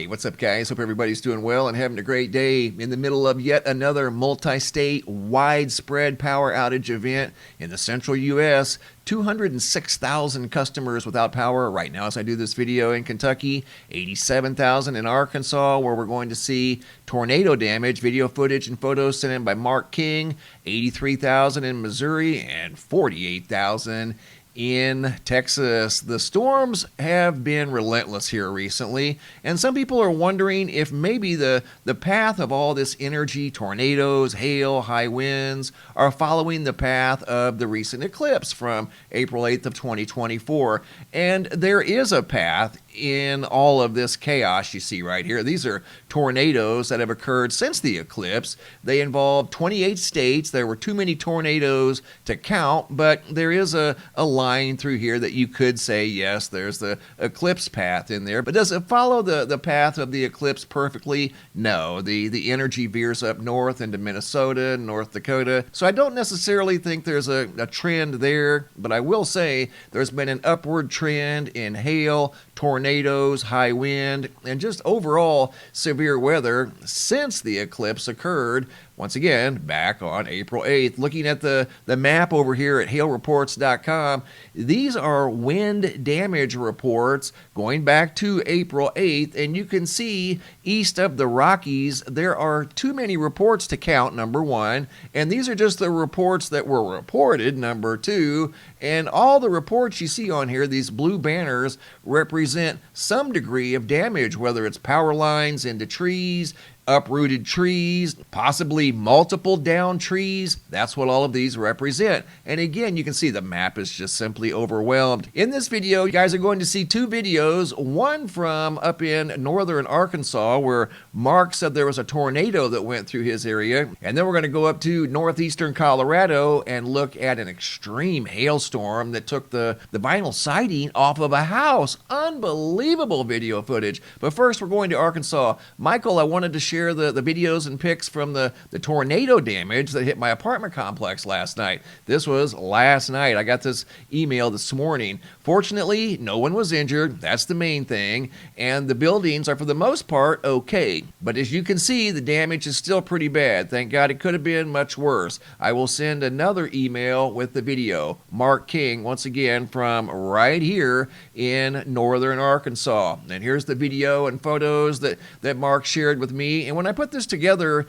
Hey, what's up, guys? Hope everybody's doing well and having a great day in the middle of yet another multi-state widespread power outage event in the central U.S. 206,000 customers without power right now as I do this video in Kentucky, 87,000 in Arkansas, where we're going to see tornado damage, video footage and photos sent in by Mark King, 83,000 in Missouri, and 48,000 in Texas. The storms have been relentless here recently, and some people are wondering if maybe the path of all this energy, tornadoes, hail, high winds, are following the path of the recent eclipse from April 8th of 2024. And there is a path in all of this chaos you see right here. These are tornadoes that have occurred since the eclipse. They involve 28 states. There were too many tornadoes to count, but there is a line through here that you could say, yes, there's the eclipse path in there. But does it follow the path of the eclipse perfectly? No. The energy veers up north into Minnesota, North Dakota. So I don't necessarily think there's a trend there, but I will say there's been an upward trend in hail, tornadoes, high wind, and just overall severe weather since the eclipse occurred. Once again, back on April 8th. Looking at the map over here at hailreports.com, these are wind damage reports going back to April 8th, and you can see east of the Rockies, there are too many reports to count, number one, and these are just the reports that were reported, number two, and all the reports you see on here, these blue banners, represent some degree of damage, whether it's power lines into trees, uprooted trees, possibly multiple downed trees. That's what all of these represent. And again, you can see the map is just simply overwhelmed. In this video, you guys are going to see two videos, one from up in northern Arkansas where Mark said there was a tornado that went through his area, and then we're going to go up to northeastern Colorado and look at an extreme hailstorm that took the vinyl siding off of a house. Unbelievable video footage. But first, we're going to Arkansas. Michael, I wanted to share the videos and pics from the tornado damage that hit my apartment complex last night. This was last night. I got this email this morning. Fortunately, no one was injured. That's the main thing. And the buildings are, for the most part, okay. But as you can see, the damage is still pretty bad. Thank God it could have been much worse. I will send another email with the video. Mark King, once again, from right here in northern Arkansas. And here's the video and photos that Mark shared with me. And when I put this together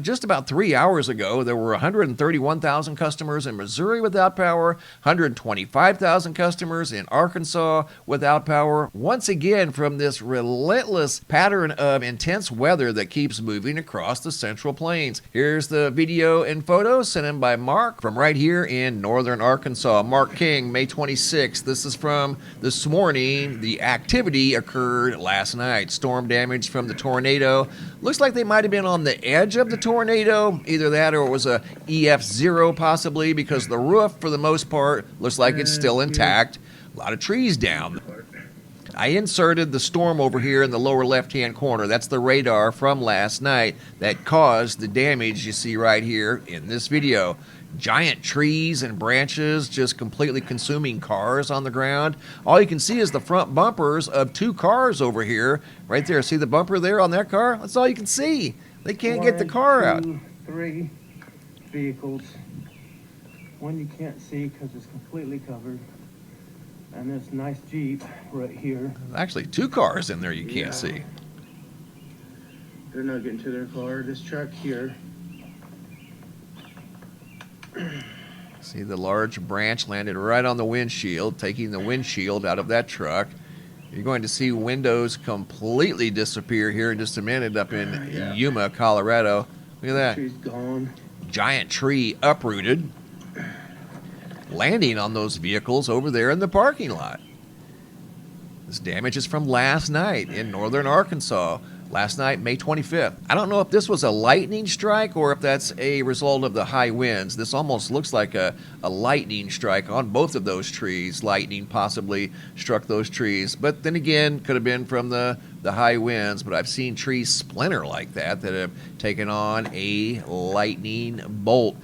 just about 3 hours ago, there were 131,000 customers in Missouri without power, 125,000 customers in Arkansas without power. Once again, from this relentless pattern of intense weather that keeps moving across the Central Plains. Here's the video and photos sent in by Mark from right here in northern Arkansas. Mark King, May 26th. This is from this morning. The activity occurred last night. Storm damage from the tornado. Looks like they might have been on the edge of the tornado, either that or it was a EF0 possibly, because the roof, for the most part, looks like it's still intact. A lot of trees down. I inserted the storm over here in the lower left-hand corner. That's the radar from last night that caused the damage you see right here in this video. Giant trees and branches just completely consuming cars on the ground. All you can see is the front bumpers of two cars over here. Right there. See the bumper there on that car? That's all you can see. They can't get the car out. 3 vehicles. One you can't see because it's completely covered. And this nice Jeep right here. Actually, 2 cars in there you can't see. They're not getting to their car. This truck here. See, the large branch landed right on the windshield, taking the windshield out of that truck. You're going to see windows completely disappear here in just a minute up in Yuma, Colorado. Look at that. Tree's gone. Giant tree uprooted, landing on those vehicles over there in the parking lot. This damage is from last night in northern Arkansas. Last night, May 25th. I don't know if this was a lightning strike or if that's a result of the high winds. This almost looks like a lightning strike on both of those trees. Lightning possibly struck those trees. But then again, could have been from the high winds. But I've seen trees splinter like that have taken on a lightning bolt.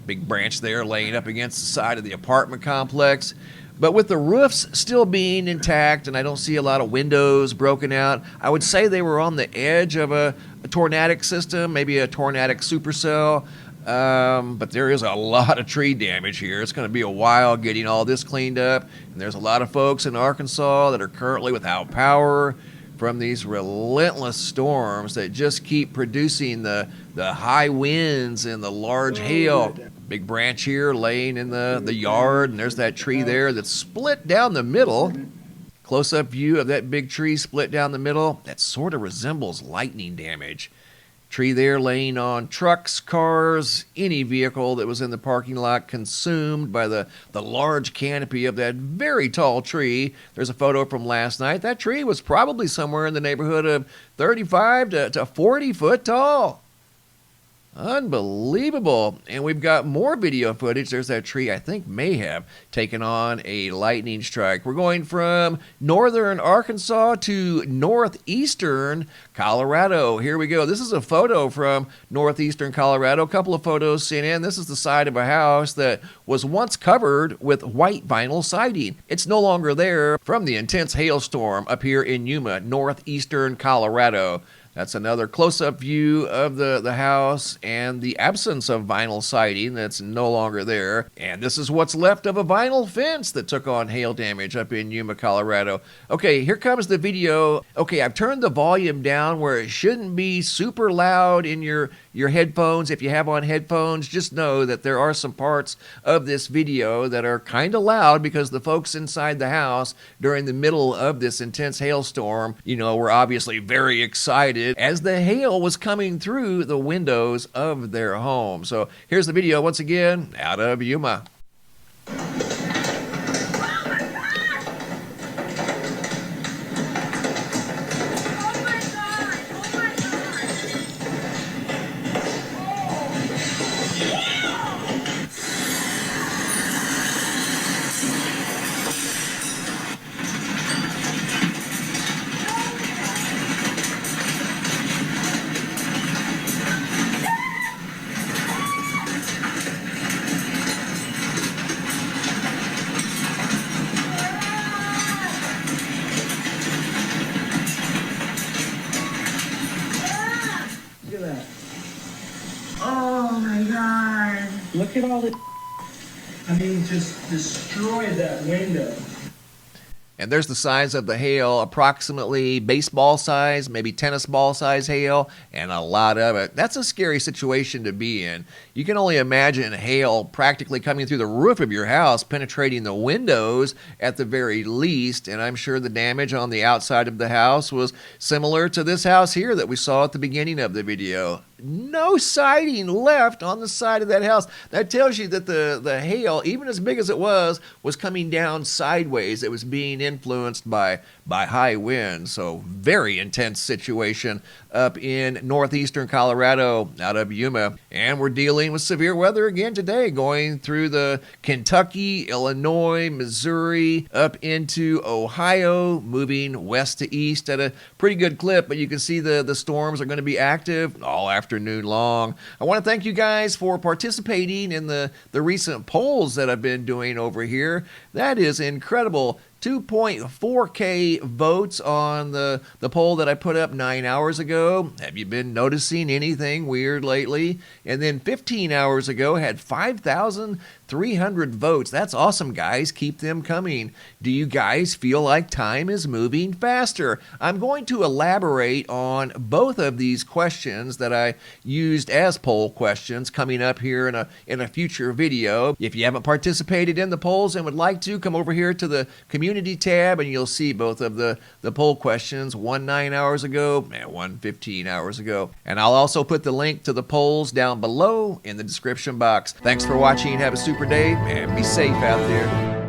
Big branch there laying up against the side of the apartment complex. But with the roofs still being intact, and I don't see a lot of windows broken out, I would say they were on the edge of a tornadic system, maybe a tornadic supercell. But there is a lot of tree damage here. It's going to be a while getting all this cleaned up. And there's a lot of folks in Arkansas that are currently without power from these relentless storms that just keep producing the high winds and the large hail. Big branch here laying in the yard, and there's that tree there that's split down the middle. Close-up view of that big tree split down the middle. That sort of resembles lightning damage. Tree there laying on trucks, cars, any vehicle that was in the parking lot consumed by the large canopy of that very tall tree. There's a photo from last night. That tree was probably somewhere in the neighborhood of 35 to 40 foot tall. Unbelievable. And we've got more video footage. There's that tree I think may have taken on a lightning strike. We're going from northern Arkansas to northeastern Colorado. Here we go. This is a photo from northeastern Colorado. A couple of photos sent in. This is the side of a house that was once covered with white vinyl siding. It's no longer there from the intense hailstorm up here in Yuma, northeastern Colorado. That's another close-up view of the house and the absence of vinyl siding that's no longer there. And this is what's left of a vinyl fence that took on hail damage up in Yuma, Colorado. Okay, here comes the video. Okay, I've turned the volume down where it shouldn't be super loud in your headphones. If you have on headphones, just know that there are some parts of this video that are kind of loud because the folks inside the house during the middle of this intense hailstorm, were obviously very excited as the hail was coming through the windows of their home. So here's the video once again out of Yuma. Look at that. Oh my God. Look at all the just destroyed that window. And there's the size of the hail, approximately baseball size, maybe tennis ball size hail, and a lot of it. That's a scary situation to be in. You can only imagine hail practically coming through the roof of your house, penetrating the windows at the very least, and I'm sure the damage on the outside of the house was similar to this house here that we saw at the beginning of the video. No siding left on the side of that house. That tells you that the hail, even as big as it was coming down sideways. It was being influenced by high winds. So very intense situation up in northeastern Colorado out of Yuma. And we're dealing with severe weather again today, going through the Kentucky, Illinois, Missouri, up into Ohio, moving west to east at a pretty good clip. But you can see the storms are going to be active all afternoon long. I want to thank you guys for participating in the recent polls that I've been doing over here. That is incredible. 2.4K votes on the poll that I put up 9 hours ago. Have you been noticing anything weird lately? And then 15 hours ago had 5,300 votes. That's awesome, guys. Keep them coming. Do you guys feel like time is moving faster? I'm going to elaborate on both of these questions that I used as poll questions coming up here in a future video. If you haven't participated in the polls and would like to, come over here to the community tab and you'll see both of the poll questions, one 9 hours ago and one 15 hours ago. And I'll also put the link to the polls down below in the description box. Thanks for watching. Have a super day and be safe out there.